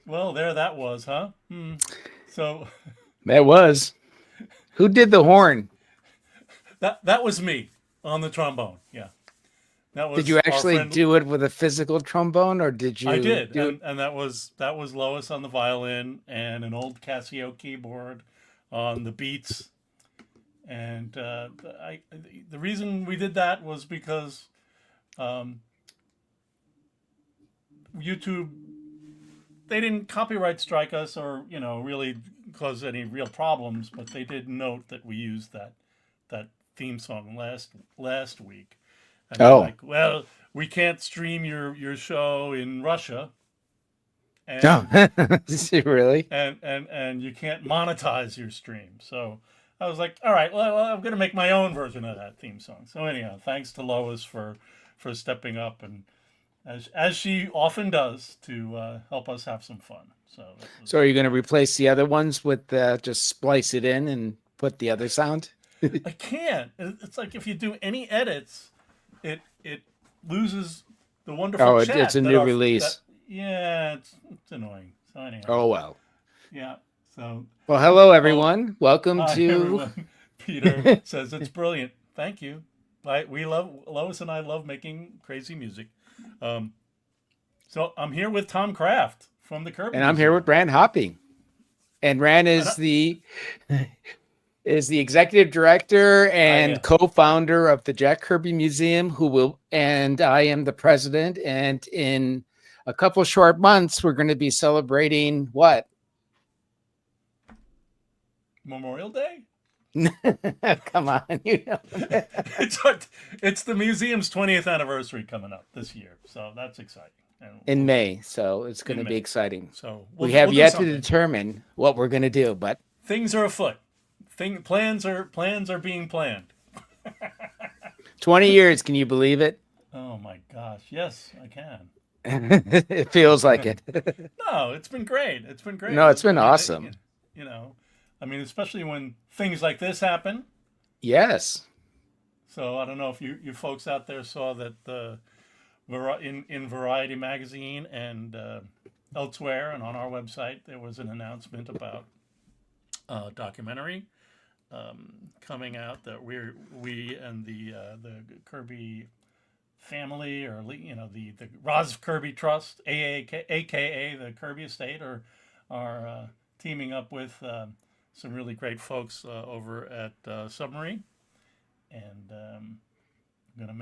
Well, there that was, huh? So That was. Who did the horn? that was me on the trombone. Yeah, that was Did you our actually friend. do it with a physical trombone, or did I you did, do it? and that was Lois on the violin and an old Casio keyboard on the beats. And the reason we did that was because um, YouTube, they didn't copyright strike us or really cause any real problems, but they did note that we used that theme song last week, and they're Oh, like, well, we can't stream your show in Russia, no. and Really? and you can't monetize your stream. So I was like, all right, well, I'm going to make my own version of that theme song. So anyhow, thanks to Lois for stepping up, and as she often does, to help us have some fun. So that So was. are you going to replace the other ones with just splice it in and put the other sound? I can't. It's like if you do any edits, it loses the wonderful Oh, it's chat a that new our that release. yeah, it's annoying. So anyhow, Oh, well. yeah. So Well, hello, oh, everyone. Welcome hi to. everyone. Peter says it's brilliant. Thank you. We love Lois and I love making crazy music. Um, so I'm here with Tom Kraft from the Kirby And I'm here with Museum. Ran Hopping. And Ran And is the executive director and yeah. co-founder of the Jack Kirby Museum, and I am the president. And in a couple short months, we're going to be celebrating what? Memorial Day. Come on, it's it's the museum's 20th anniversary coming up this year, so that's exciting. And in May, so it's going in to be May. exciting. So We have we'll do yet to something. determine what we're going to do, but Things are afoot. Plans are being planned. 20 years, can you believe it? Oh my gosh, yes, I can. It feels like it. No, it's been great. It's been great. No, it's been I mean, awesome. you know, I mean, especially when things like this happen. Yes. So I don't know if you folks out there saw that in Variety magazine and elsewhere and on our website there was an announcement about a documentary coming out that we and the Kirby family, or the Roz Kirby Trust, aka the Kirby Estate, are teaming up with some really great folks over at Submarine, and going to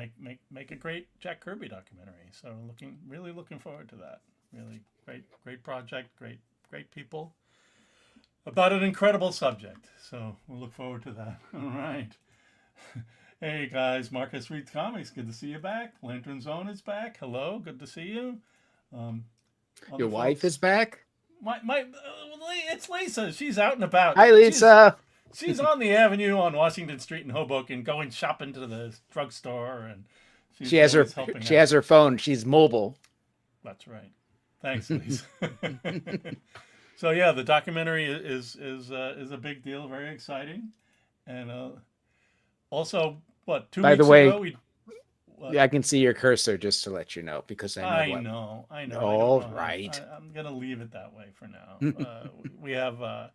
make a great Jack Kirby documentary. So really looking forward to that. Really great project, great people about an incredible subject. So we'll look forward to that. All right. Hey guys, Marcus Reads Comics. Good to see you back. Lantern Zone is back. Hello, good to see you. Your wife is back? It's Lisa. She's out and about. Hi, Lisa. She's on the avenue on Washington Street in Hoboken, going shopping to the drugstore, and she has her phone. She's mobile. That's right. Thanks, Lisa. So yeah, the documentary is a big deal, very exciting, and also, what, 2 By weeks the way, ago I can see your cursor, just to let you know, because I know. All right. I'm gonna leave it that way for now. We have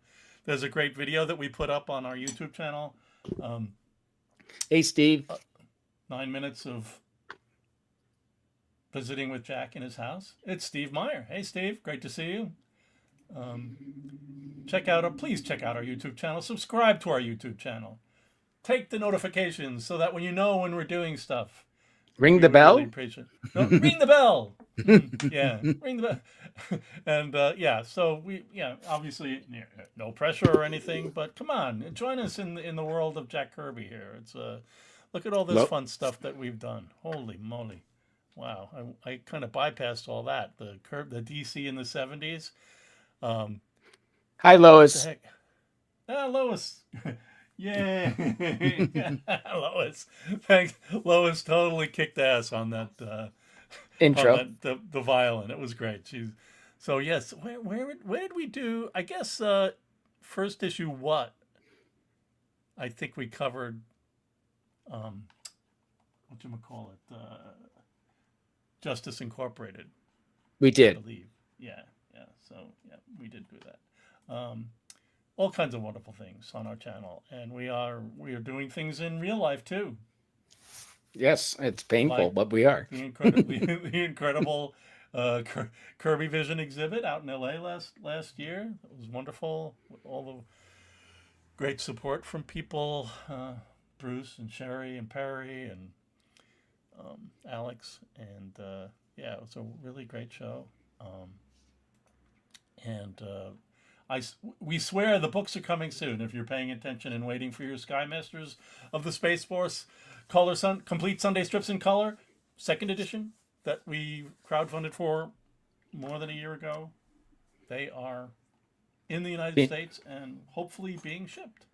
there's a great video that we put up on our YouTube channel. Hey, Steve. 9 minutes of visiting with Jack in his house. It's Steve Meyer. Hey, Steve, great to see you. Please check out our YouTube channel. Subscribe to our YouTube channel. Take the notifications so that when we're doing stuff. Ring the bell? Really appreciate it. No, ring the bell. Yeah, ring the bell. And so obviously no pressure or anything, but come on, join us in the world of Jack Kirby here. It's look at all this fun stuff that we've done. Holy moly. Wow. I kind of bypassed all that. The DC in the 70s. Hi, Lois. What the heck? Lois. Yay. Lois. Thanks. Lois totally kicked ass on that intro. On the violin. It was great. So yes, where did we do? I guess first issue what? I think we covered whatchamacallit, Justice Incorporated. We did. I believe. Yeah. So we did do that. All kinds of wonderful things on our channel, and we are doing things in real life too. Yes, it's painful, but we are. The incredible Kirby Vision exhibit out in LA last year. It was wonderful. All the great support from people, Bruce and Sherry and Perry and Alex, and it was a really great show. We swear the books are coming soon. If you're paying attention and waiting for your Sky Masters of the Space Force complete Sunday strips in color, 2nd edition that we crowdfunded for more than a year ago, they are in the United States and hopefully being shipped.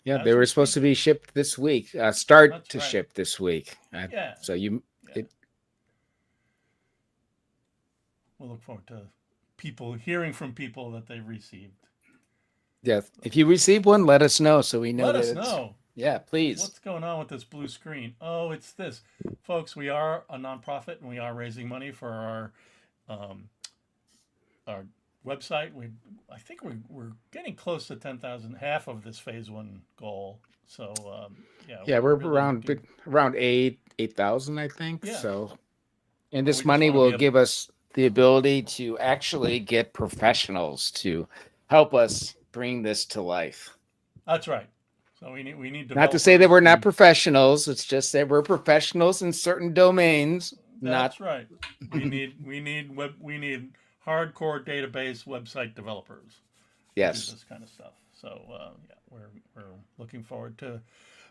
Yeah, they were supposed to be shipped this week. Ship this week. So we'll look forward to hearing from people that they've received. Yeah, if you receive one, let us know so we know. Let us know. Yeah, please. What's going on with this blue screen? Oh, it's this, folks. We are a nonprofit and we are raising money for our website. I think we're getting close to 10,000, half of this phase 1 goal. So we're really around 8,000, I think. Yeah. So, and this money will give us the ability to actually get professionals to help us bring this to life. That's right. So we need not to say that we're not professionals. It's just that we're professionals in certain domains. That's right. We need hardcore database website developers. Yes. To do this kind of stuff. So yeah, we're looking forward to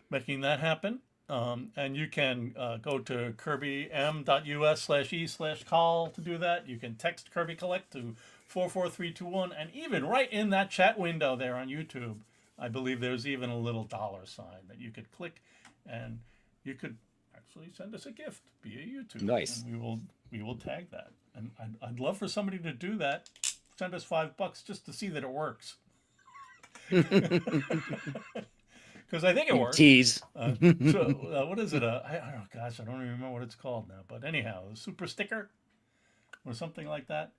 making that happen. And you can go to kirbym.us/e/call to do that. You can text Kirby Collect to 44321, and even right in that chat window there on YouTube, I believe there's even a little $sign that you could click, and you could actually send us a gift via YouTube. Nice. And we will tag that. And I'd love for somebody to do that. Send us $5 just to see that it works. Because I think it works. Tease. So what is it? I don't know. Gosh, I don't even remember what it's called now. But anyhow, a super sticker or something like that.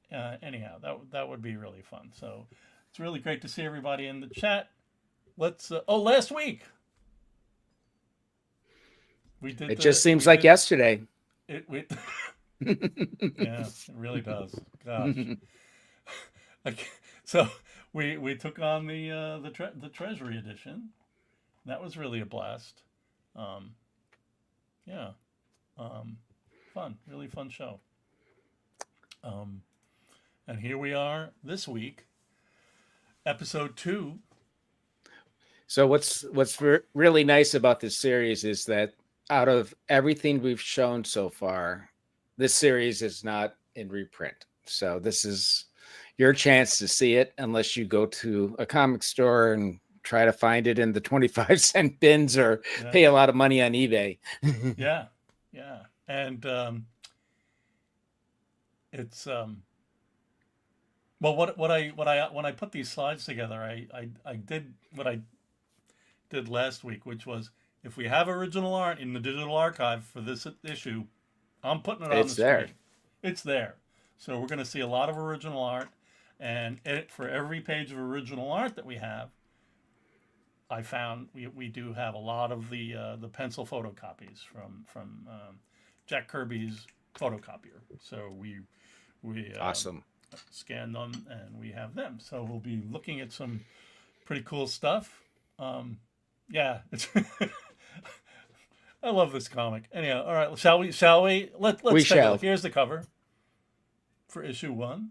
Anyhow, that would be really fun. So it's really great to see everybody in the chat. Let's. Last week we did. It just seems like yesterday. Yeah, it really does. Gosh. So we took on the Treasury edition. That was really a blast. Yeah. Fun, really fun show. And here we are this week, episode 2. So what's really nice about this series is that out of everything we've shown so far, this series is not in reprint. So this is your chance to see it, unless you go to a comic store and try to find it in the 25-cent bins or pay a lot of money on eBay. Yeah. And it's well, when I put these slides together, I did what I did last week, which was, if we have original art in the digital archive for this issue, I'm putting it on the screen. It's there. So we're going to see a lot of original art, and for every page of original art that we have, I found we do have a lot of the pencil photocopies from Jack Kirby's photocopier. So we awesome. Scan them, and we have them. So we'll be looking at some pretty cool stuff. Yeah, it's I love this comic. Anyhow, all right, shall we? Let's take a look. Here's the cover for issue 1.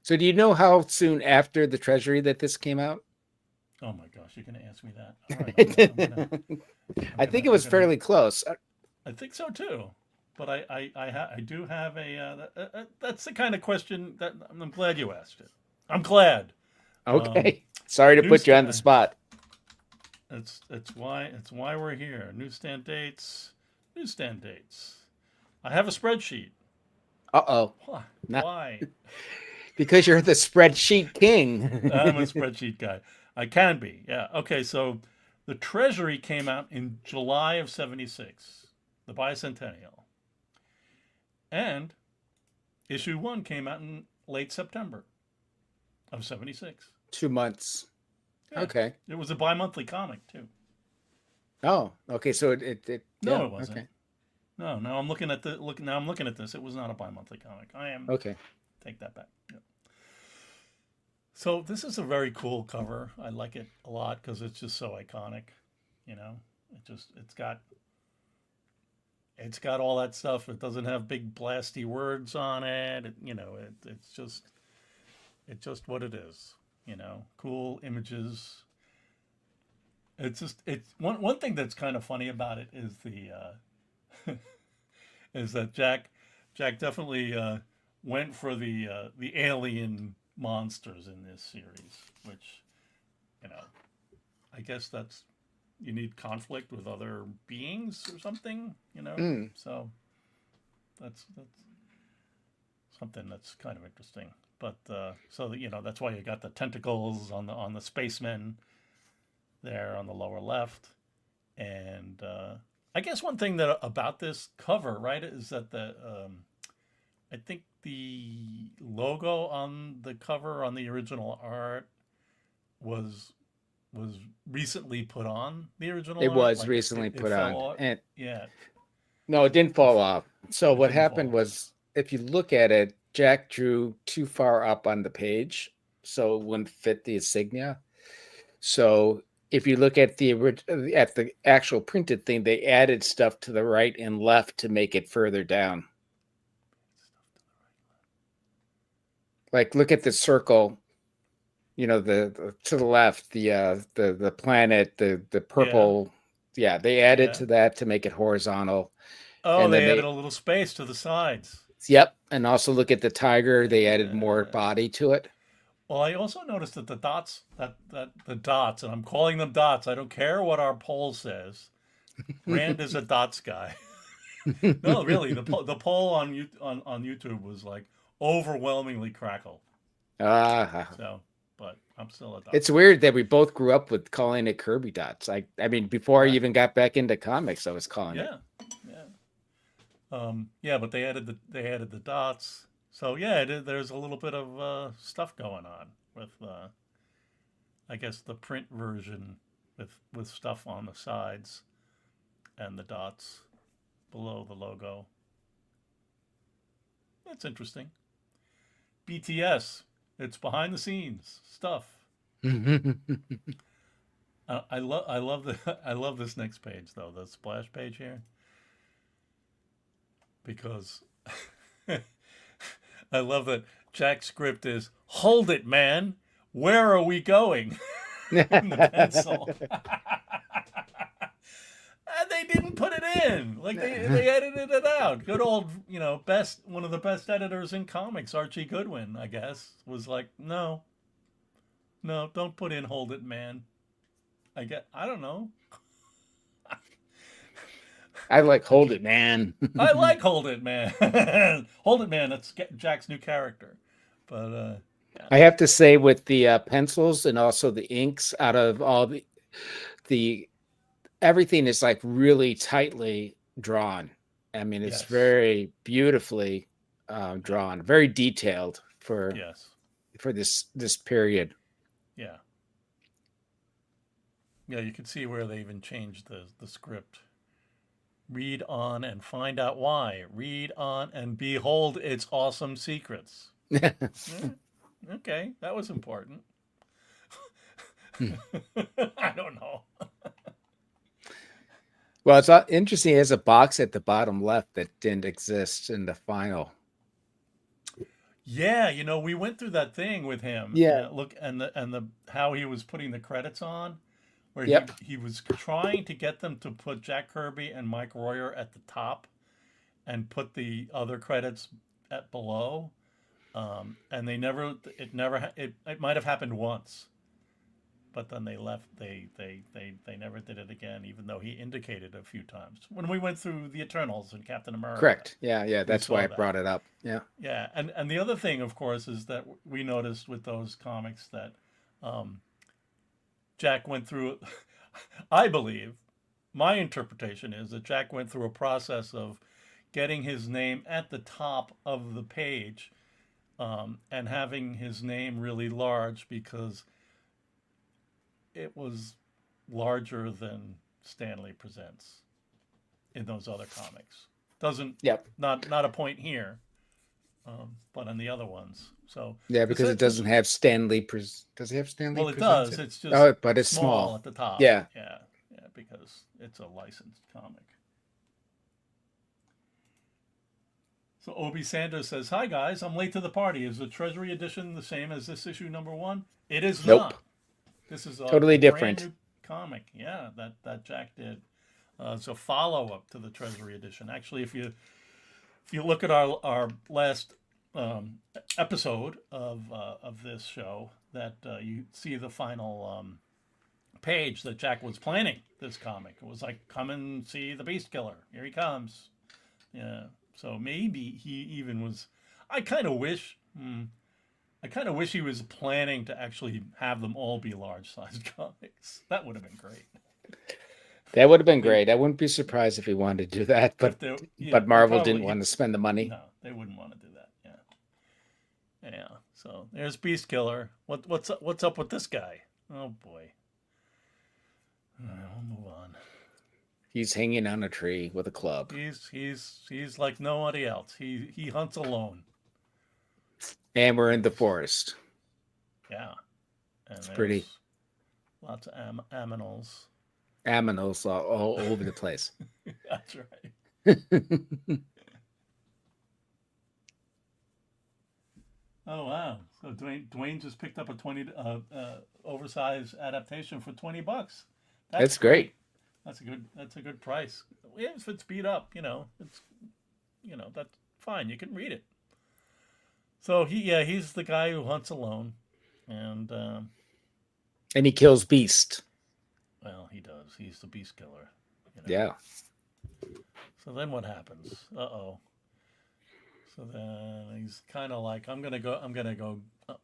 So do you know how soon after the Treasury that this came out? Oh my gosh, you're going to ask me that. All right, I think it was fairly close. I think so too. But I do have a that's the kind of question that I'm glad you asked it. I'm glad. Okay. Sorry to put you on the spot. It's why we're here. Newsstand dates. I have a spreadsheet. Uh-oh. Why? Because you're the spreadsheet king. I'm a spreadsheet guy. I can be. Yeah. Okay, so the Treasury came out in July of 76, the bicentennial. And issue 1 came out in late September of 76. 2 months. Yeah. Okay. It was a bi-monthly comic too. Oh, okay. So it no, it wasn't. Okay. No, now I'm looking at this. It was not a bi-monthly comic. I am okay. Take that back. Yeah. So this is a very cool cover. I like it a lot because it's just so iconic. You know, it's got all that stuff. It doesn't have big blasty words on it. It's just what it is. You know, cool images. It's one thing that's kind of funny about it is is that Jack definitely went for the alien monsters in this series, which, I guess you need conflict with other beings or something, So that's something that's kind of interesting. But that's why you got the tentacles on the spacemen there on the lower left. And I guess one thing that about this cover, right, is that I think the logo on the cover on the original art was recently put on the original. It art. Was recently put on. Off. And yeah. No, it didn't fall off. So what happened was, if you look at it, Jack drew too far up on the page, so it wouldn't fit the insignia. So if you look at the actual printed thing, they added stuff to the right and left to make it further down. Like, look at the circle the to the left, the planet, the purple. Yeah, they added Yeah. to that to make it horizontal. Oh, And then they added a little space to the sides. yep, and also look at the tiger. They added more Uh, body to it. well, I also noticed that the dots, that the dots, and I'm calling them dots. I don't care what our poll says. Rand is a dots guy. No, really, the poll on on YouTube was like overwhelmingly crackle. Ah, So, but I'm still a dots it's guy. weird that we both grew up with calling it Kirby dots. I mean, before I Right? even got back into comics, I was calling it. Yeah, yeah, yeah. But they added the dots. So yeah, there's a little bit of stuff going on with I guess the print version with stuff on the sides and the dots below the logo. That's interesting. BTS. It's behind the scenes stuff. I love the I love this next page though, the splash page here, because I love that Jack's script is "Hold it, man. Where are we going?" in the pencil. And they didn't put it in. Like they edited it out. Good old, best one of the best editors in comics, Archie Goodwin, I guess, was like, no, no, don't put in "Hold it, man." I don't know. I like hold it, man. I like "Hold it, man." "Hold it, man." That's Jack's new character. But yeah, I have to say, with the pencils and also the inks, out of all the everything is like really tightly drawn. I mean, it's yes, very beautifully yeah, drawn, very detailed yes, for this period. yeah, yeah. You can see where they even changed the script. Read on and find out why. Read on and behold its awesome secrets. Eh, okay, that was important. I don't know. Well, it's interesting. It has a box at the bottom left that didn't exist in the final. Yeah, we went through that thing with him. Yeah. Look, and the how he was putting the credits on, where he Yep. he was trying to get them to put Jack Kirby and Mike Royer at the top, and put the other credits at below. And they never. It never. It might have happened once, but then they left. They never did it again, even though he indicated a few times when we went through the Eternals and Captain America. Correct. Yeah. Yeah. We That's why saw I that. brought it up. Yeah. Yeah, and the other thing, of course, is that we noticed with those comics that um, Jack went through. I believe my interpretation is that Jack went through a process of getting his name at the top of the page, and having his name really large because it was larger than Stanley Presents in those other comics. Doesn't Yep. not a point here, but in the other ones. So Yeah, this because it this doesn't have Stanley. Does it have Stanley well, it does. presented? It's just Oh, but it's small small. at the top. Yeah. Yeah, yeah, because it's a licensed comic. So Obi Sanders says, "Hi guys, I'm late to the party. Is the Treasury edition the same as this issue #1? It is Nope. not. This is a Totally brand different. new comic. Yeah, that Jack did. It's a follow up to the Treasury edition. Actually, if you look at our last episode of this show, that you see the final page that Jack was planning this comic. It was like, come and see the Beast Killer. Here he comes. Yeah. So maybe he even was. I kind of wish. I kind of wish he was planning to actually have them all be large sized comics. That would have been great. That would have been Maybe great. I wouldn't be surprised if he wanted to do that, if they, yeah, but they Marvel didn't probably want to spend the money. no, they wouldn't want to do that. Yeah, yeah. So there's Beast Killer. What's up with this guy? Oh boy. All right, we'll move on. He's hanging on a tree with a club. He's like nobody else. He hunts alone. And we're in the forest. Yeah, and It's pretty there's lots of aminals. aminals all over the place. That's right. Oh wow. So Dwayne just picked up a 20 oversized adaptation for $20. That's great. That's a good price. If it's beat up, that's fine. You can read it. So he's the guy who hunts alone, and he kills Beast. well, he does. He's the beast killer. Yeah. So then what happens? Uh-oh. So then he's kind of like, I'm gonna go.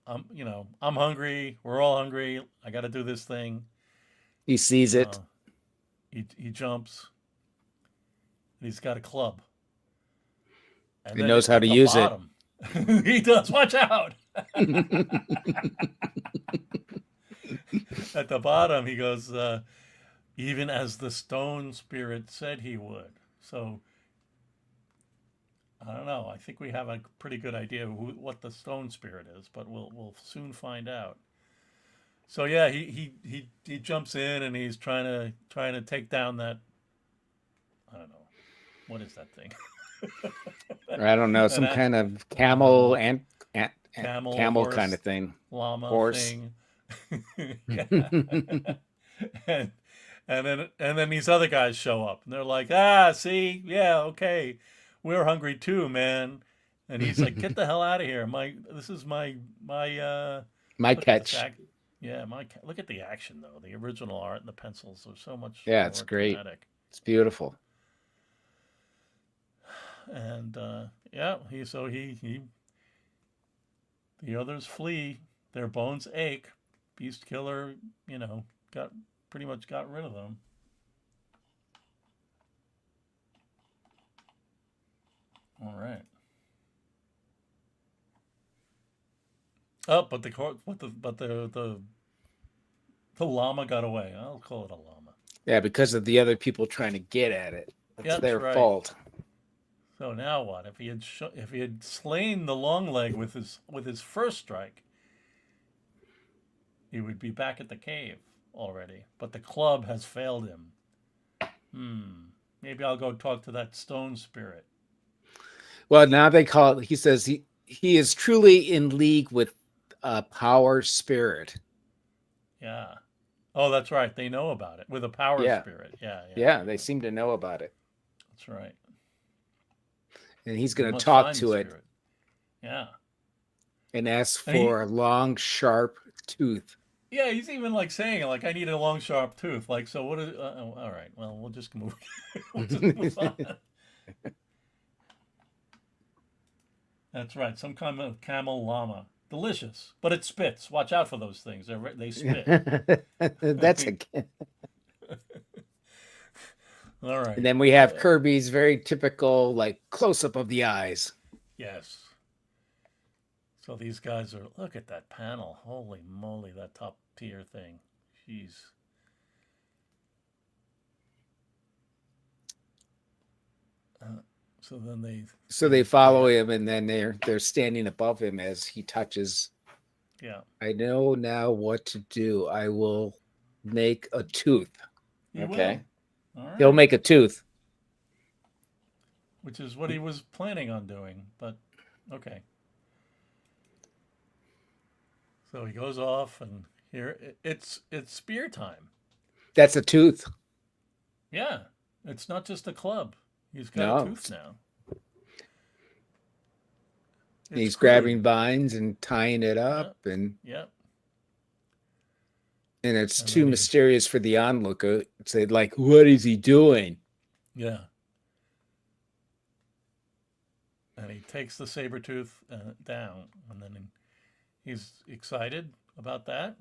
I'm hungry. We're all hungry. I got to do this thing. He sees it. He jumps. And he's got a club. And he knows how to use bottom, it. He does. Watch out. At the bottom, he goes, even as the stone spirit said he would. So, I don't know. I think we have a pretty good idea what the stone spirit is, but we'll soon find out. So yeah, he jumps in and he's trying to take down that. I don't know, what is that thing? I don't know, some kind of camel and camel horse, kind of thing. Llama horse thing. and then these other guys show up and they're like, see, yeah, okay, we're hungry too, man. And he's like, get the hell out of here. This is my catch. Yeah, look at the action though. The original art and the pencils are so much. Yeah, more it's great. dramatic. It's beautiful. And the others flee. Their bones ache. Beast Killer, pretty much got rid of them. All right. Oh, but the llama got away. I'll call it a llama. Yeah, because of the other people trying to get at it. It's their fault. So now what? If he had slain the long leg with his first strike, he would be back at the cave already. But the club has failed him. Maybe I'll go talk to that stone spirit. Well, now they call it. He says he is truly in league with power spirit. Yeah. Oh, that's right. They know about it with a power spirit. Yeah, they seem to know about it. That's right. And he's going to talk to it. Yeah. And ask for a long, sharp tooth. Yeah, he's even like saying, like, I need a long, sharp tooth. Like, so what is... all right, well, we'll just move on. That's right. Some kind of camel llama. Delicious. But it spits. Watch out for those things. They spit. That's a... All right. And then we have Kirby's very typical, like, close-up of the eyes. Yes. So these guys are... Look at that panel. Holy moly, that top tier thing. Jeez. So they follow him, and then they're standing above him as he touches. Yeah. I know now what to do. I will make a tooth. Okay. All right. He'll make a tooth. Which is what he was planning on doing, but okay. So he goes off, and here it's spear time. That's a tooth. Yeah. It's not just a club. He's got a tooth now. He's grabbing vines and tying it up, and it's too mysterious for the onlooker. Say, like, what is he doing? Yeah. And he takes the saber tooth down, and then he's excited about that.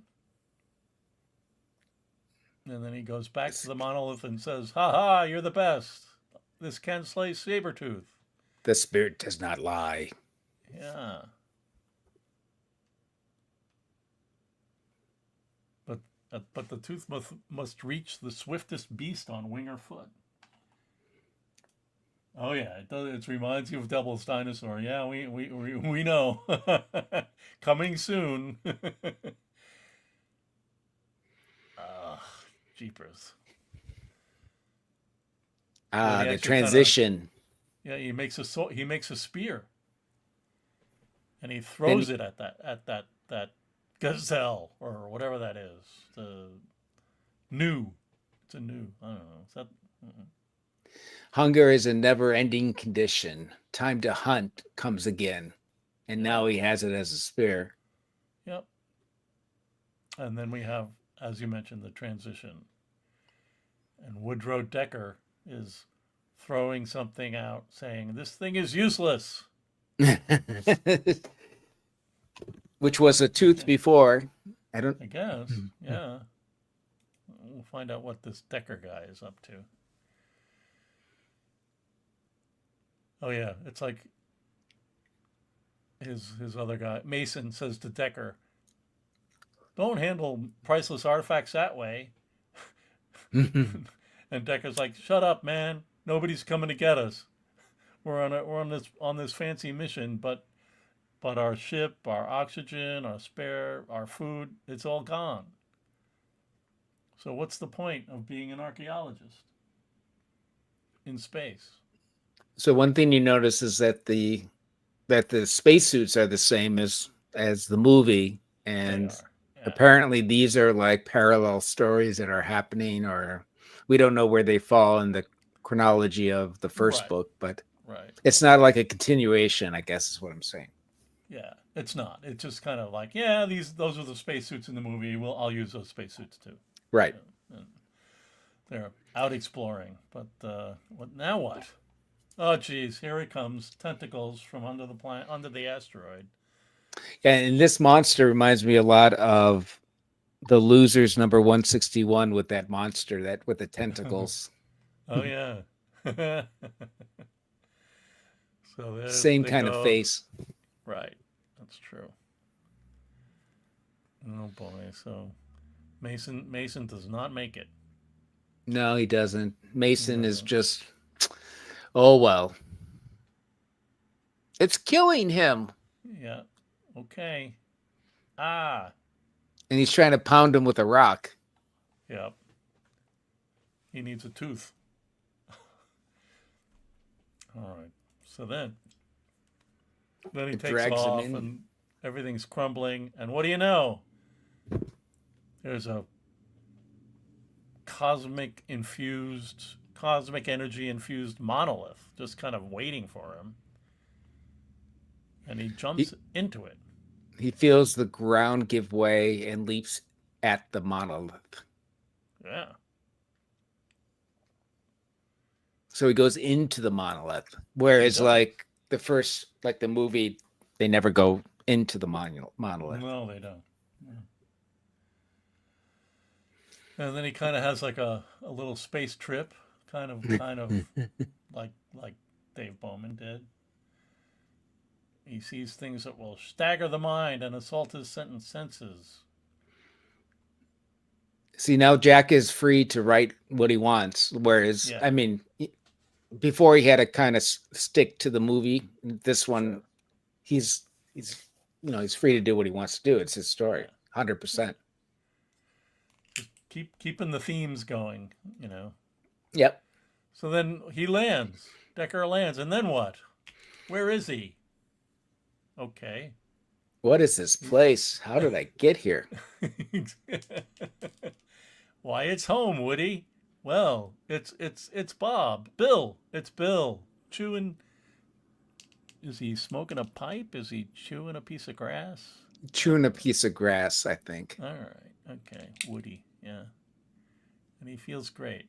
And then he goes back to the monolith and says, "Ha ha! You're the best. This can slay Sabretooth. The spirit does not lie." Yeah. But the tooth must reach the swiftest beast on wing or foot. Oh yeah, it does. It reminds you of Devil's Dinosaur. Yeah, we know. Coming soon. Jeepers. The transition. He makes a spear. and he throws it at that gazelle or whatever that is. The new, it's a new. I don't know. Is that? Hunger is a never-ending condition. Time to hunt comes again, and now he has it as a spear. Yep. And then we have, as you mentioned, the transition. And Woodrow Decker is throwing something out, saying, "This thing is useless." Which was a tooth before. I guess. Yeah. We'll find out what this Decker guy is up to. Oh yeah, it's like his other guy, Mason, says to Decker, "Don't handle priceless artifacts that way." And Decker's like, "Shut up, man. Nobody's coming to get us. We're on this fancy mission, but our ship, our oxygen, our spare, our food, it's all gone. So what's the point of being an archaeologist in space?" So one thing you notice is that the spacesuits are the same as the movie, and apparently these are like parallel stories that are happening, or we don't know where they fall in the chronology of the first book, but it's not like a continuation, I guess is what I'm saying. Yeah, it's not. It's just kind of like, yeah, those are the spacesuits in the movie. I'll use those spacesuits too. Right. You know, they're out exploring, but now what? Oh, geez, here it comes. Tentacles from under the asteroid. Yeah, and this monster reminds me a lot of the Losers number 161 with that monster with the tentacles. Oh, yeah. So same kind of face. Right. That's true. Oh, boy. So Mason does not make it. No, he doesn't. Mason is just... Oh, well. It's killing him. Yeah. Okay. Ah. And he's trying to pound him with a rock. Yep. He needs a tooth. All right. So then he takes off and everything's crumbling. And what do you know? There's a cosmic energy infused monolith just kind of waiting for him, and he jumps into it. He feels the ground give way and leaps at the monolith. Yeah. So he goes into the monolith, whereas like the movie, they never go into the monolith. No, they don't. And then he kind of has like a little space trip, kind of like Dave Bowman did. He sees things that will stagger the mind and assault his senses. See, now Jack is free to write what he wants, whereas I mean, before he had to kind of stick to the movie. This one, he's free to do what he wants to do. It's his story, 100%. Keeping the themes going, Yep. So then Decker lands, and then what? Where is he? Okay. What is this place? How did I get here? Why, it's home, Woody. Well, it's Bob. Bill. It's Bill. Chewing. Is he smoking a pipe? Is he chewing a piece of grass? Chewing a piece of grass, I think. All right. Okay. Woody. Yeah. And he feels great.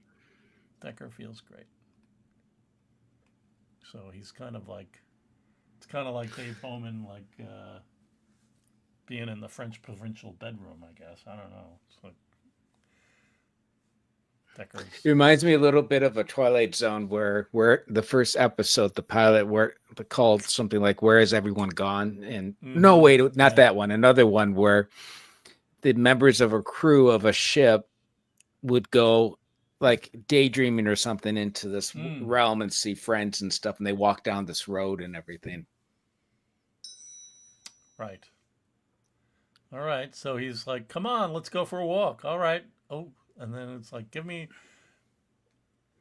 Decker feels great. So he's kind of like, it's kind of like Dave Bowman, like being in the French provincial bedroom, I guess. I don't know. It's like Decker's. It reminds me a little bit of a Twilight Zone where the first episode, the pilot, where called something like "Where Is Everyone Gone?" And no, wait, not that one. Another one where the members of a crew of a ship would go like daydreaming or something into this realm and see friends and stuff, and they walk down this road and everything. Right. All right. So he's like, "Come on, let's go for a walk." All right. Oh, and then it's like,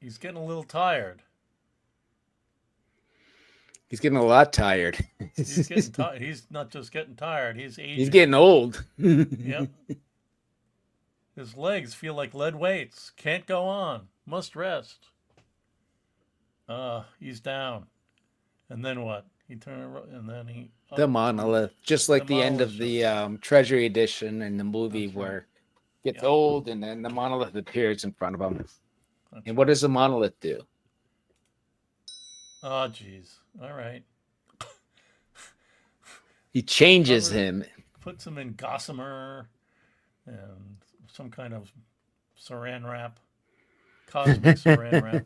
he's getting a little tired. He's getting a lot tired. He's getting tired. He's not just getting tired. He's aging. He's getting old. Yep. His legs feel like lead weights. Can't go on. Must rest. He's down. And then what? He turned and then he The monolith, just like the end of monolith the Treasury Edition in the movie That's right. where it gets Yeah. old and then the monolith appears in front of him. That's And what does the monolith do? Oh, jeez. All right. He changes Cover- him. Puts him in gossamer and some kind of saran wrap, cosmic saran wrap.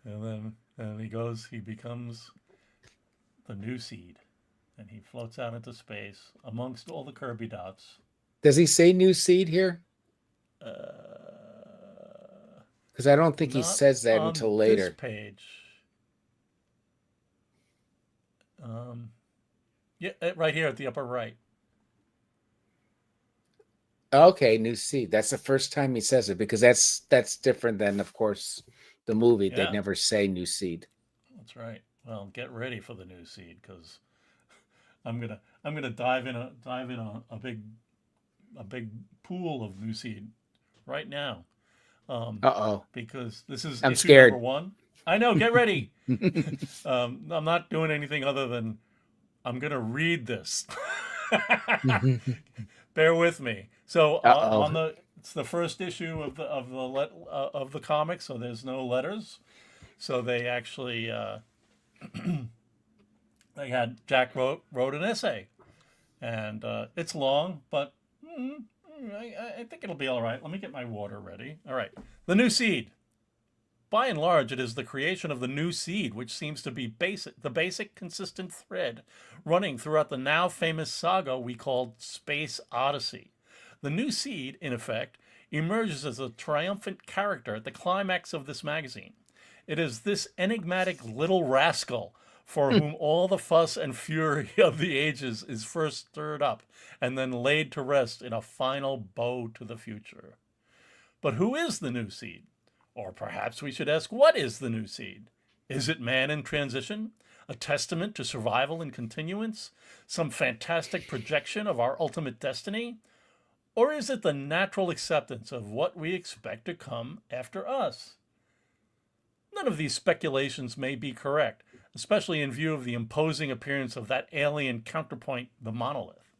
And he becomes the new seed. And he floats out into space amongst all the Kirby dots. Does he say new seed here? Because I don't think he Not says that on until This later. page. Right here at the upper right. Okay, new seed. That's the first time he says it because that's different than, of course, the movie. Yeah. They never say new seed. That's right. Well, get ready for the new seed because I'm gonna dive in a big pool of new seed right now. Uh-oh. Because this is I'm issue scared. number 1. I know. Get ready. I'm not doing anything other than I'm gonna read this. Bear with me. So it's the first issue of the comic, so there's no letters. So they actually Jack wrote an essay, and it's long, but I think it'll be all right. Let me get my water ready. All right, the new seed. By and large, it is the creation of the new seed which seems to be the basic consistent thread running throughout the now famous saga we call Space Odyssey. The new seed, in effect, emerges as a triumphant character at the climax of this magazine. It is this enigmatic little rascal for whom all the fuss and fury of the ages is first stirred up and then laid to rest in a final bow to the future. But who is the new seed? Or perhaps we should ask, what is the new seed? Is it man in transition? A testament to survival and continuance? Some fantastic projection of our ultimate destiny? Or is it the natural acceptance of what we expect to come after us? None of these speculations may be correct, especially in view of the imposing appearance of that alien counterpoint, the monolith.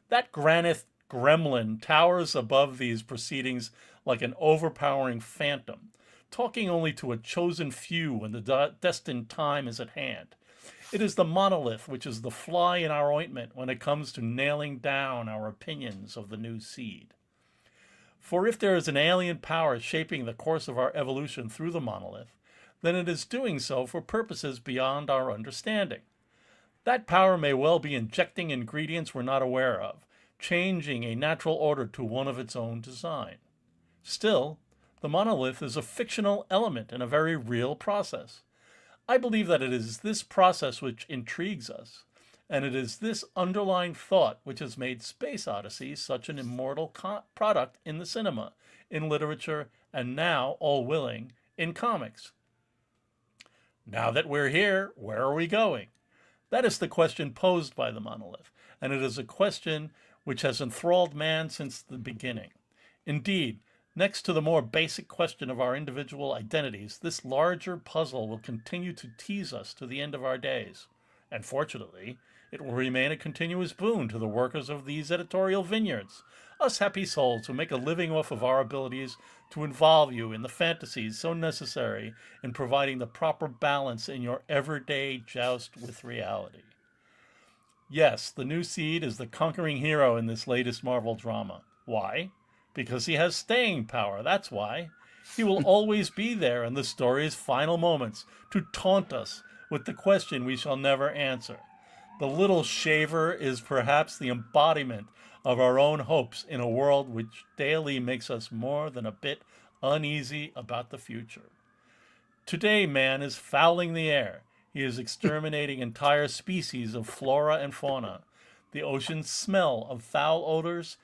That granite gremlin towers above these proceedings like an overpowering phantom, talking only to a chosen few when the destined time is at hand. It is the monolith which is the fly in our ointment when it comes to nailing down our opinions of the new seed. For if there is an alien power shaping the course of our evolution through the monolith, then it is doing so for purposes beyond our understanding. That power may well be injecting ingredients we're not aware of, changing a natural order to one of its own design. Still, the monolith is a fictional element in a very real process. I believe that it is this process which intrigues us, and it is this underlying thought which has made Space Odyssey such an immortal product in the cinema, in literature, and now, all willing, in comics. Now that we're here, where are we going? That is the question posed by the monolith, and it is a question which has enthralled man since the beginning. Indeed, next to the more basic question of our individual identities, this larger puzzle will continue to tease us to the end of our days. And fortunately, it will remain a continuous boon to the workers of these editorial vineyards, us happy souls who make a living off of our abilities to involve you in the fantasies so necessary in providing the proper balance in your everyday joust with reality. Yes, the new seed is the conquering hero in this latest Marvel drama. Why? Because he has staying power, that's why. He will always be there in the story's final moments to taunt us with the question we shall never answer. The little shaver is perhaps the embodiment of our own hopes in a world which daily makes us more than a bit uneasy about the future. Today, man is fouling the air. He is exterminating entire species of flora and fauna. The oceans smell of foul odors,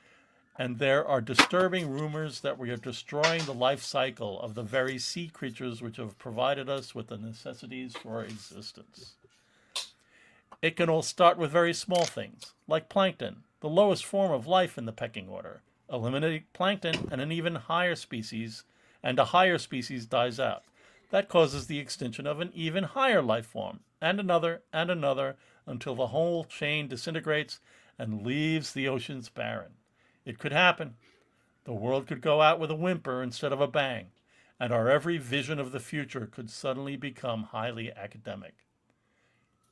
And there are disturbing rumors that we are destroying the life cycle of the very sea creatures which have provided us with the necessities for existence. It can all start with very small things, like plankton, the lowest form of life in the pecking order. Eliminate plankton and a higher species dies out. That causes the extinction of an even higher life form, and another, until the whole chain disintegrates and leaves the oceans barren. It could happen. The world could go out with a whimper instead of a bang, and our every vision of the future could suddenly become highly academic.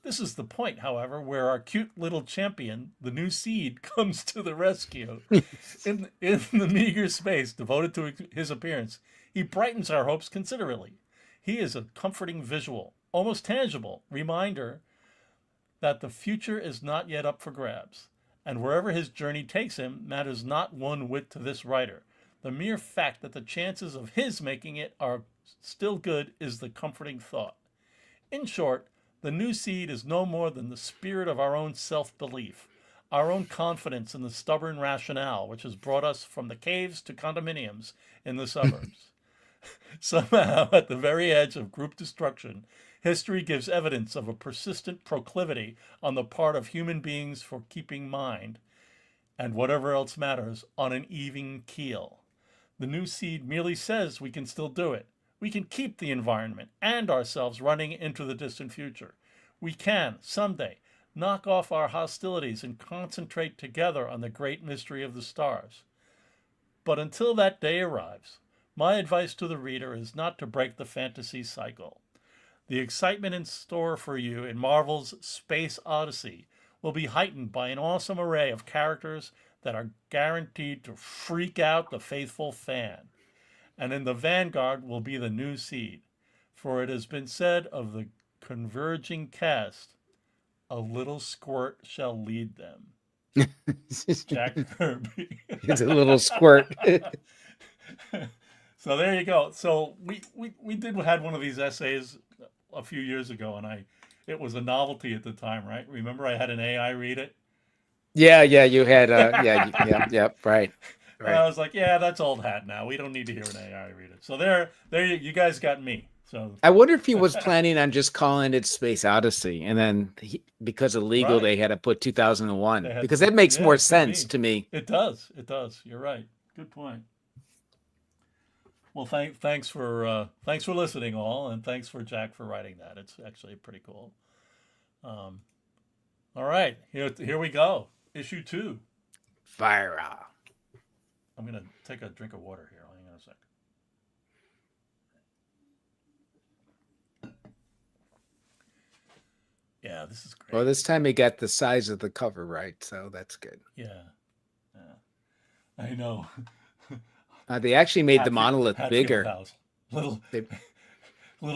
This is the point, however, where our cute little champion, the new seed, comes to the rescue. In the meager space devoted to his appearance, he brightens our hopes considerably. He is a comforting visual, almost tangible, reminder that the future is not yet up for grabs, and wherever his journey takes him matters not one whit to this writer. The mere fact that the chances of his making it are still good is the comforting thought. In short, the new seed is no more than the spirit of our own self-belief, our own confidence in the stubborn rationale which has brought us from the caves to condominiums in the suburbs. Somehow, at the very edge of group destruction, history gives evidence of a persistent proclivity on the part of human beings for keeping mind, and whatever else matters, on an even keel. The new seed merely says we can still do it. We can keep the environment and ourselves running into the distant future. We can, someday, knock off our hostilities and concentrate together on the great mystery of the stars. But until that day arrives, my advice to the reader is not to break the fantasy cycle. The excitement in store for you in Marvel's Space Odyssey will be heightened by an awesome array of characters that are guaranteed to freak out the faithful fan. And in the vanguard will be the new seed. For it has been said of the converging cast, a little squirt shall lead them. Jack Kirby. It's a little squirt. So there you go. So we had one of these essays a few years ago, and it was a novelty at the time, right? Remember I had an AI read it? Yeah, you had right. And I was like, yeah, that's old hat now. We don't need to hear an AI read it. So there you guys got me. So I wonder if he was planning on just calling it Space Odyssey, and then because of legal, Right. They had to put 2001 because that makes more sense to me. It does. You're right. Good point. Well, thanks for listening, all, and thanks for Jack for writing that. It's actually pretty cool. All right, here we go. Issue 2. Vira. I'm gonna take a drink of water here. Hang on a sec. Yeah, this is great. Well, this time he got the size of the cover right, so that's good. Yeah. I know. They actually made the monolith Hatfield bigger. House. Little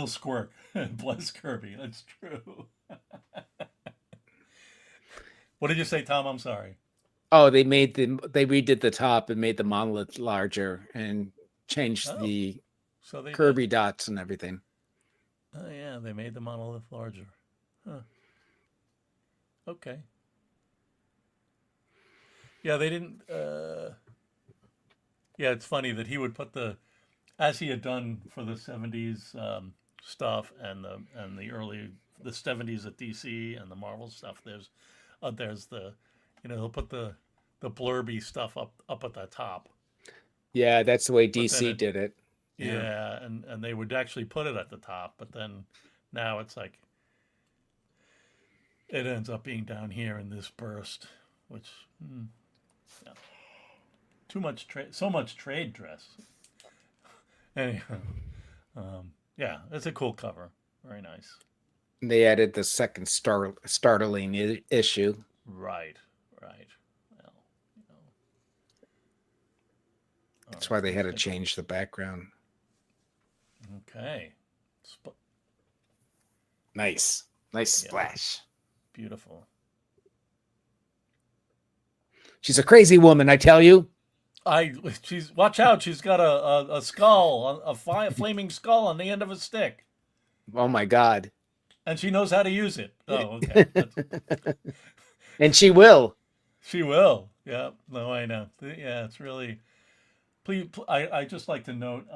squirt. Bless Kirby. That's true. What did you say, Tom? I'm sorry. Oh, they redid the top and made the monolith larger and changed the Kirby dots and everything. Oh yeah, they made the monolith larger. Huh. Okay. Yeah, they didn't. Yeah, it's funny that he would put as he had done for the '70s stuff and the '70s at DC and the Marvel stuff. There's the, he'll put the blurby stuff up at the top. Yeah, that's the way DC did it. Yeah, and they would actually put it at the top, but then now it's like it ends up being down here in this burst, which yeah. So much trade dress. Anyhow, yeah, it's a cool cover. Very nice. They added the second startling issue. Right. Well, that's why they had to change the background. Okay. Nice splash. Beautiful. She's a crazy woman, I tell you. Watch out! She's got a skull, a flaming skull on the end of a stick. Oh my God! And she knows how to use it. Oh, okay. And she will. She will. Yeah. No, I know. Yeah, it's really. Please, I just like to note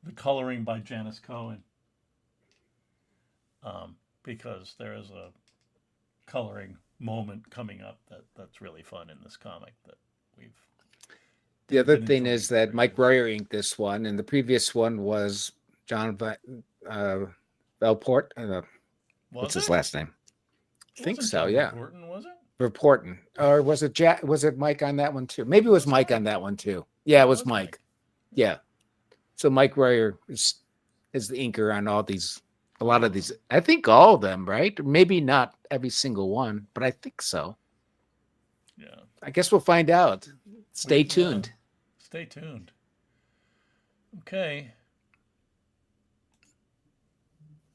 the coloring by Janice Cohen, because there is a coloring moment coming up that's really fun in this comic that we've. The other been thing enjoying is that for Mike years. Royer inked this one, and the previous one was John uh, Belport. What's Was his it? last name? I It think wasn't so. Joe Yeah, Reporton, was it? Reporting, or was it Jack? Was it Mike on that one too? Maybe it was Was Mike on Mike. that one too. Yeah, it It was was Mike. Mike. Yeah. So Mike Royer is the inker on a lot of these. I think all of them, right? Maybe not every single one, but I think so. Yeah. I guess we'll find out. Stay tuned. Stay tuned. Okay.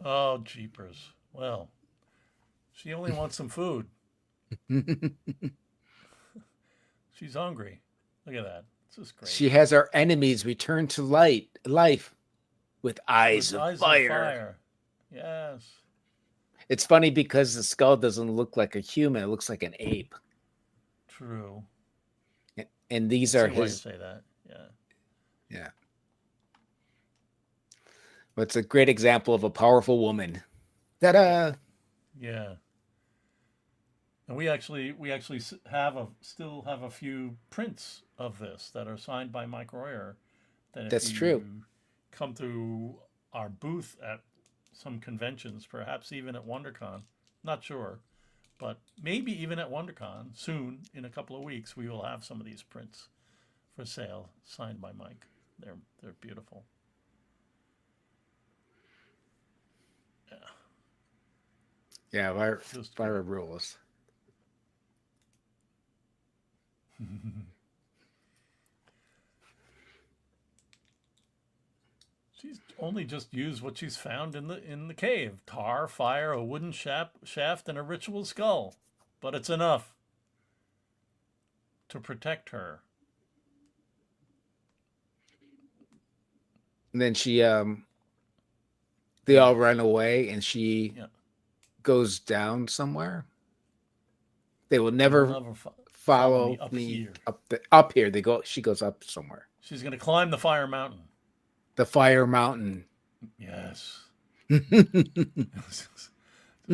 Oh, jeepers. Well, she only wants some food. She's hungry. Look at that. This is great. She has our enemies return to life with eyes With of eyes of fire. fire. Yes. It's funny because the skull doesn't look like a human; it looks like an ape. True. And these I are see why you his. say that. Yeah. Yeah, but it's a great example of a powerful woman. Ta-da! Yeah. And we actually still have a few prints of this that are signed by Mike Royer. That if That's you true. come to our booth at some conventions, perhaps even at WonderCon, not sure, but maybe even at WonderCon soon, in a couple of weeks, we will have some of these prints for sale, signed by Mike. They're beautiful. Yeah, Just fire rules. She's only just used what she's found in the cave: tar, fire, a wooden shaft, and a ritual skull. But it's enough to protect her. And then they all run away, and she Yeah. goes down somewhere. They will They will never never follow me up me here. up here. She goes up somewhere. She's going to climb the fire mountain. The fire mountain. Yes.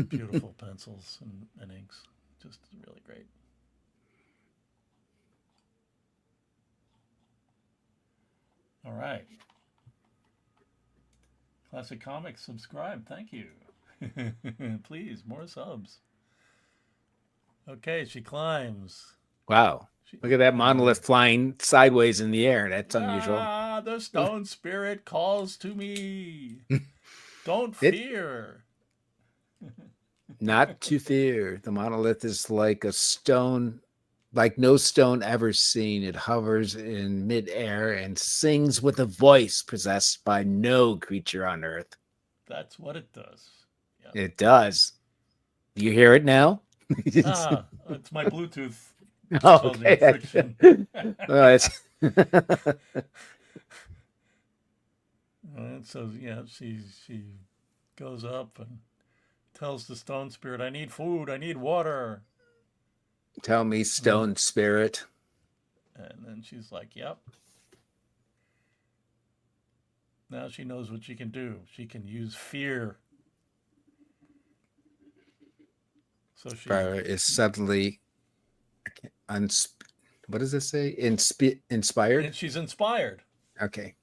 Beautiful pencils and inks. Just really great. All right. Classic Comics, subscribe. Thank you. Please, more subs. Okay, she climbs. Wow. Look at that monolith flying sideways in the air. That's unusual. Ah, the stone spirit calls to me. Don't It- fear. Not to fear. The monolith is like a stone, like no stone ever seen. It hovers in midair and sings with a voice possessed by no creature on earth. That's what it does. Yep. It does. You hear it now? It's my Bluetooth Oh, causing okay. friction. And so yeah, she goes up and tells the stone spirit, "I need food. I need water." Tell me, stone spirit. And then she's like, "Yep." Now she knows what she can do. She can use fear. So she Fire is suddenly what does it say? Inspired? and she's inspired. Okay.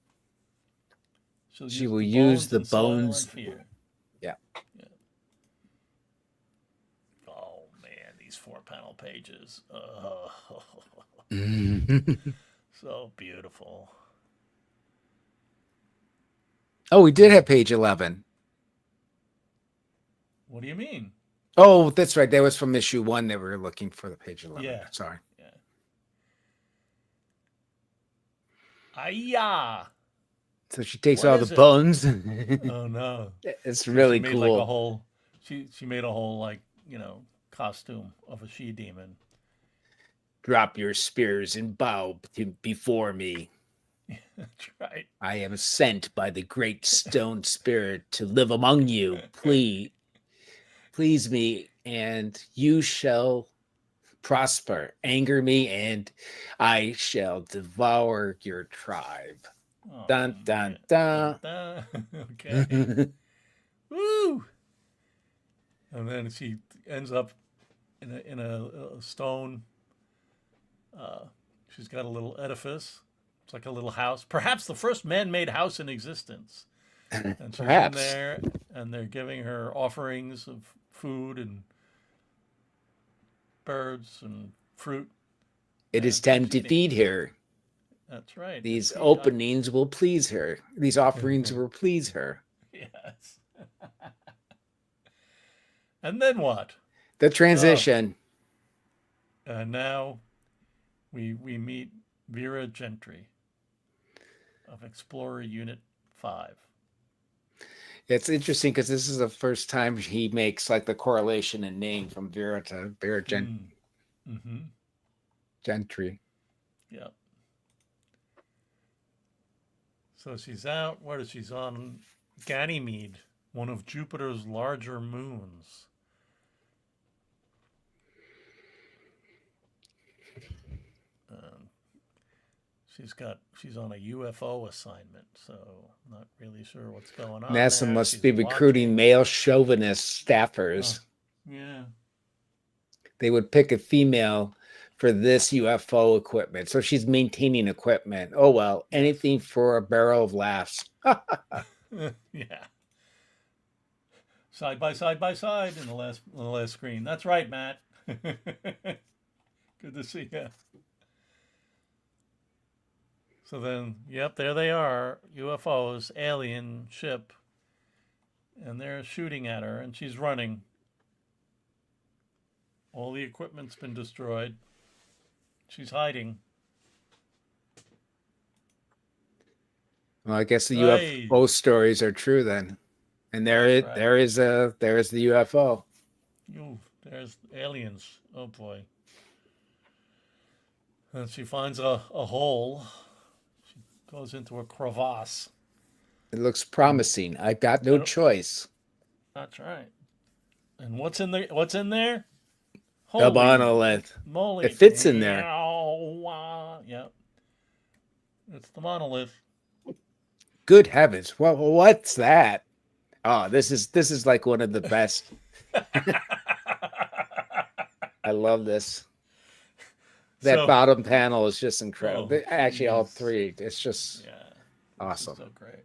She will use the soil bones. and fear. Yeah. Oh man, these 4-panel pages. So beautiful. Oh, we did have page 11. What do you mean? Oh, that's right. That was from issue 1 that we were looking for the page 11. Yeah. Sorry. Yeah. Ayah! So she takes What all is the it? bones. Oh no. It's really She made cool. like a whole she made a whole costume of a she-demon. Drop your spears and bow before me. That's right. I am sent by the great stone spirit to live among you. Please me, and you shall prosper. Anger me, and I shall devour your tribe. Oh, Dun dun man. dun. Okay. Woo! And then she ends up in a stone. She's got a little edifice. It's like a little house, perhaps the first man-made house in existence. And she's in Perhaps there, and they're giving her offerings of food and birds and fruit. it is And time she to thinks, feed her. that's right. These Feed, openings will please her. These offerings will please her. yes. And then what? The transition. And now we meet Vera Gentry of Explorer Unit 5. It's interesting because this is the first time he makes like the correlation in name from Vera to Vera Mm-hmm. Gentry. Yep. So she's out. What is she's on? Ganymede, one of Jupiter's larger moons. Um, she's on a UFO assignment, so not really sure what's going on. NASA there. must She's be recruiting watching. male chauvinist staffers. Yeah. They would pick a female for this UFO equipment. So she's maintaining equipment. Oh, well, anything for a barrel of laughs. Yeah. Side by side in the last screen. That's right, Matt. Good to see you. So then, yep, there they are, UFOs, alien ship, and they're shooting at her, and she's running. All the equipment's been destroyed. She's hiding. Well, I guess the Hey. UFO stories are true then. And Right. there's the UFO. There's aliens. Oh boy. And she finds a hole. She goes into a crevasse. It looks promising. I got no choice. That's right. And what's in there? What's in there? The monolith. Moly. It fits in there. Yep. It's the monolith. Good heavens. What's that? Oh, this is like one of the best. I love this. That bottom panel is just incredible. Actually, all three. It's just awesome. So great.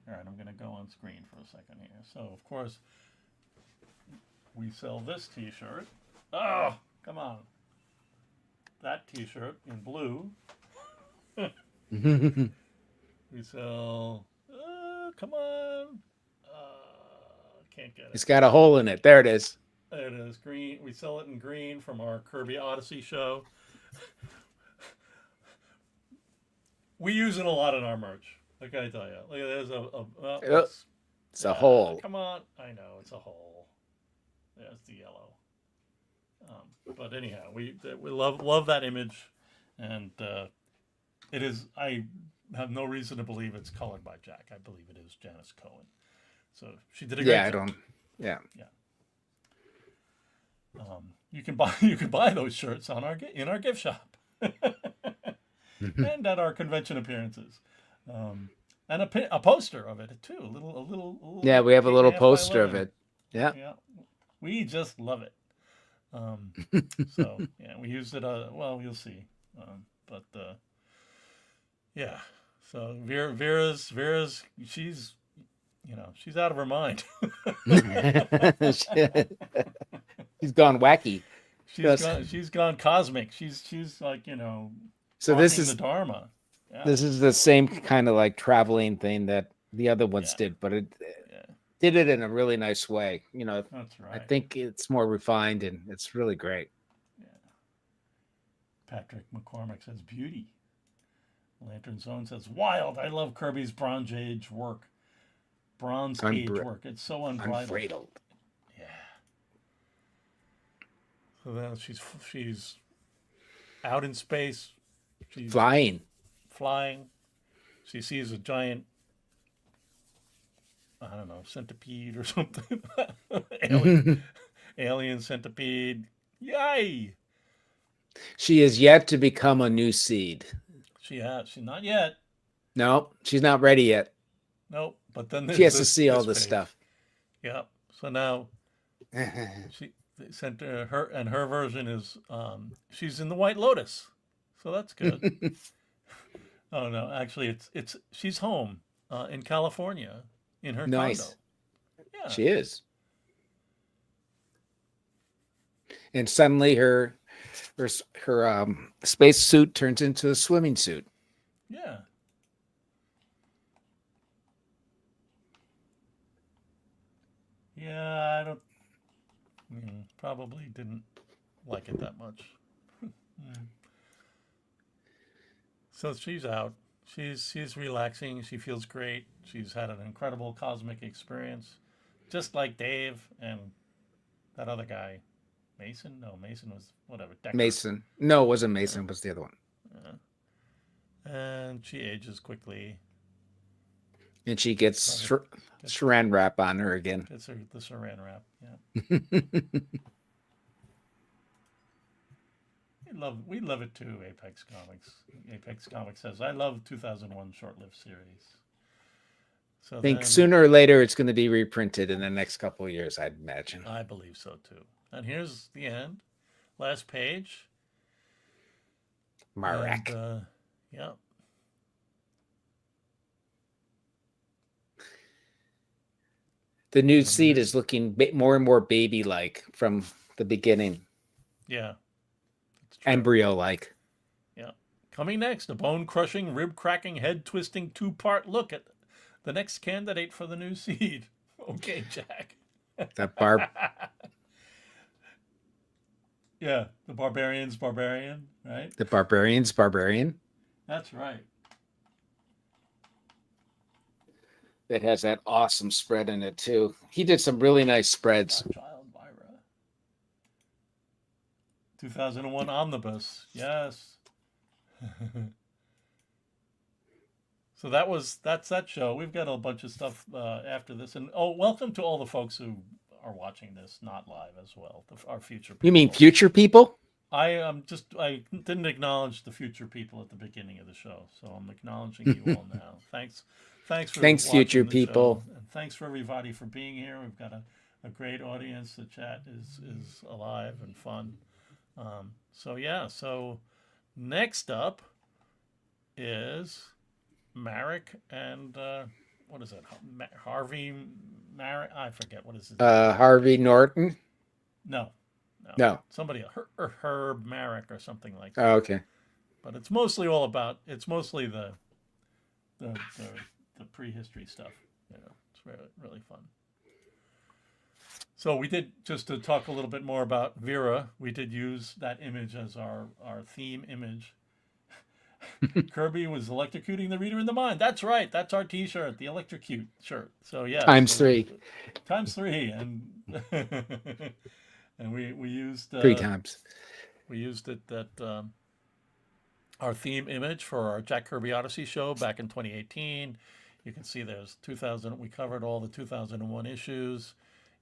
All right, I'm going to go on screen for a second here. So, of course, we sell this T-shirt. Oh, come on. That T-shirt in blue. We sell. Come on. Can't get it. It's got a hole in it. There it is. There it is. Green. We sell it in green from our Kirby Odyssey show. We use it a lot in our merch. I gotta tell you. Look, there's it's a hole. Come on. I know it's a hole. There's the yellow. But anyhow, we love that image, and it is. I have no reason to believe it's colored by Jack. I believe it is Janice Cohen. So she did a great job. Yeah. You can buy those shirts in our gift shop, and at our convention appearances, and a poster of it too. A little. Yeah, we have a little 8.5 by poster of 11. it. Yeah. We just love it. So yeah, we used it. Well, you'll see. Yeah. So Vera's she's out of her mind. She's gone wacky. She's gone cosmic. She's like So this is the Dharma. Yeah. This is the same kind of like traveling thing that the other ones did, but it did it in a really nice way. That's right. I think it's more refined and it's really great. Yeah. Patrick McCormick says beauty. Lantern Zone says wild. I love Kirby's Bronze Age work. It's so unbridled. Yeah. So then she's out in space. She's flying. She sees a giant, I don't know, centipede or something. Alien centipede. Yay! She is yet to become a new seed. She's not yet. No, she's not ready yet. Nope. But then She there's has to see all this page. stuff. Yep. So now they sent her, and her version is she's in the White Lotus, so that's good. Oh no, actually, it's she's home in California in her Nice. condo. Yeah. She is. And suddenly her space suit turns into a swimming suit. Yeah. Yeah, I don't. Probably didn't like it that much. So she's out. She's relaxing. She feels great. She's had an incredible cosmic experience, just like Dave and that other guy, Mason. No, Mason was whatever. Decker. Mason. No, it wasn't Mason. It was the other one. And she ages quickly. And she gets saran wrap on her again. Gets her the saran wrap. Yeah. We love it too, Apex Comics. Apex Comics says, I love 2001 short-lived series. So I think sooner or later it's going to be reprinted in the next couple of years, I'd imagine. I believe so too. And here's the end. Last page. Marek. Yeah. The new seed is looking more and more baby-like from the beginning. Yeah. Embryo-like. Yeah. Coming next, a bone-crushing, rib-cracking, head-twisting two-part look at the next candidate for the new seed. Okay, Jack. Yeah, the barbarian's barbarian, right? The barbarian's barbarian. That's right. It has that awesome spread in it too. He did some really nice spreads. Child Vira. 2001 Omnibus. Yes. So that's that show. We've got a bunch of stuff after this, and welcome to all the folks who are watching this not live as well. Our future people. You mean future people? I didn't acknowledge the future people at the beginning of the show, so I'm acknowledging you all now. Thanks Thanks future people, and thanks for everybody for being here. We've got a great audience. The chat is alive and fun. So next up is Marek and what is it? Harvey Marek? I forget what is it. Harvey Norton. No. Somebody Herb Marek or something like that. Oh, okay. But it's mostly the prehistory stuff. It's really, really fun. So we did, just to talk a little bit more about Vira, we did use that image as our theme image. Kirby was electrocuting the reader in the mind. That's right. That's our T-shirt, the electrocute shirt. So yeah, times three, and and we used 3 times. We used it that our theme image for our Jack Kirby Odyssey show back in 2018. You can see there's 2000. We covered all the 2001 issues.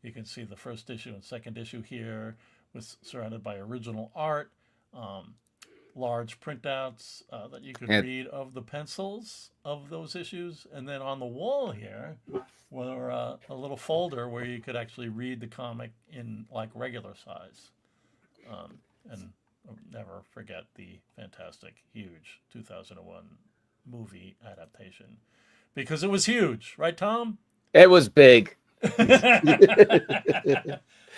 You can see the first issue and second issue here was surrounded by original art, large printouts that you could read of the pencils of those issues. And then on the wall here were a little folder where you could actually read the comic in like regular size. And I'll never forget the fantastic, huge 2001 movie adaptation. Because it was huge, right, Tom? It was big.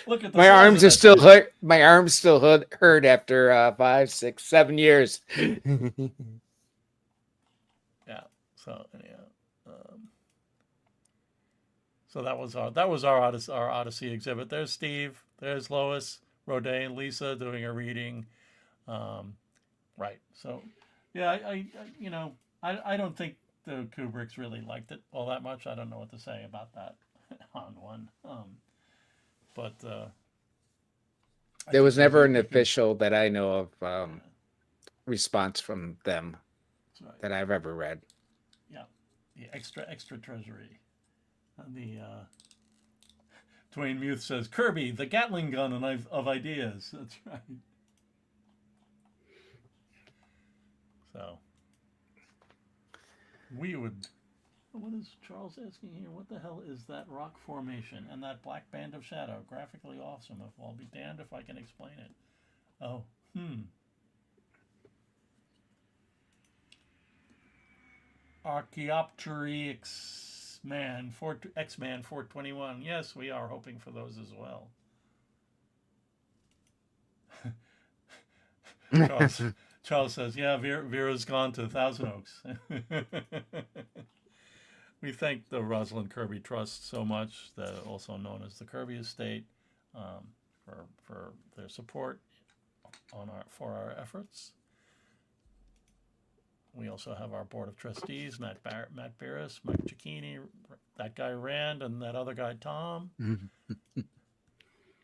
Look at my arms are still hurt. My arms still hurt after 5, 6, 7 years. Yeah. So anyhow, so that was our Odyssey exhibit. There's Steve. There's Lois, Roday, and Lisa doing a reading. Right. So yeah, I don't think the Kubricks really liked it all that much. I don't know what to say about that on one. But there was never an official that I know of response from them that I've ever read. Yeah, the extra treasury. And the Dwayne Muth says Kirby, the Gatling gun of ideas. That's right. So we would. What is Charles asking here? What the hell is that rock formation and that black band of shadow? Graphically awesome. If I'll be damned if I can explain it. Oh, Archaeoptery X-Man 421. Yes, we are hoping for those as well. Charles says, yeah, Vera's gone to Thousand Oaks. We thank the Rosalind Kirby Trust so much, also known as the Kirby Estate, for their support for our efforts. We also have our board of trustees: Matt Barris, Mike Cicchini, that guy Rand, and that other guy Tom,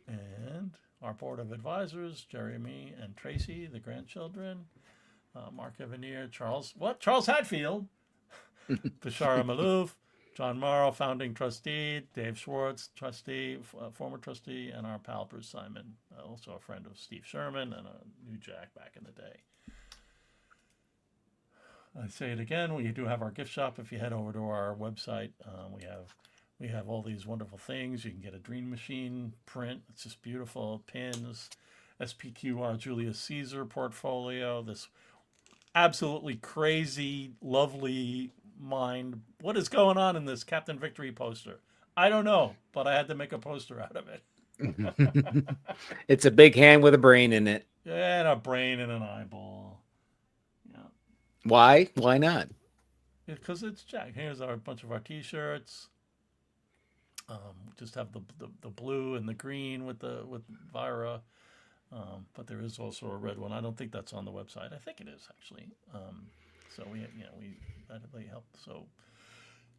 and our board of advisors: Jeremy and Tracy, the grandchildren, Mark Evanier, Charles Hatfield, Bashara Malouf, John Morrow, founding trustee, Dave Schwartz, trustee, former trustee, and our pal Bruce Simon, also a friend of Steve Sherman and a new Jack back in the day. I say it again, we do have our gift shop. If you head over to our website, we have all these wonderful things. You can get a Dream Machine print. It's just beautiful. Pins, SPQR Julius Caesar portfolio, this absolutely crazy, lovely mind. What is going on in this Captain Victory poster? I don't know, but I had to make a poster out of it. It's a big hand with a brain in it. And a brain and an eyeball. Yeah. Why? Why not? Because it's Jack. Here's a bunch of our T-shirts. Just have the blue and the green with Vira. But there is also a red one. I don't think that's on the website. I think it is actually. So that really helped. So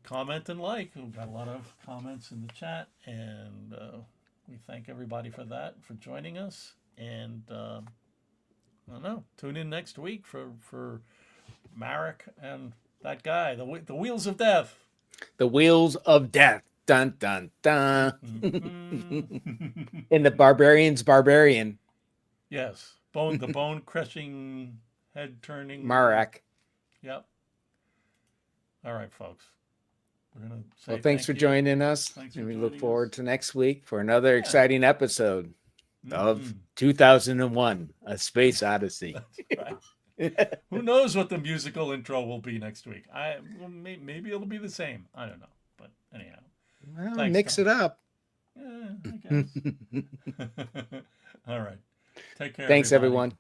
comment and like. We've got a lot of comments in the chat, and we thank everybody for that, for joining us. And I don't know. Tune in next week for Marek and that guy, the Wheels of Death. The Wheels of Death. Dun dun dun. Mm-hmm. In the Barbarian's Barbarian. Yes, the bone crushing, head turning Marek. Yep. All right, folks. We're gonna say Well, thanks for joining us. And we look forward to next week for another exciting episode of 2001: A Space Odyssey. That's right. Who knows what the musical intro will be next week? Maybe it'll be the same. I don't know. But anyhow. Well, thanks, mix Tom. it up. Yeah, I guess. All right. Take care. Thanks, everybody. everyone.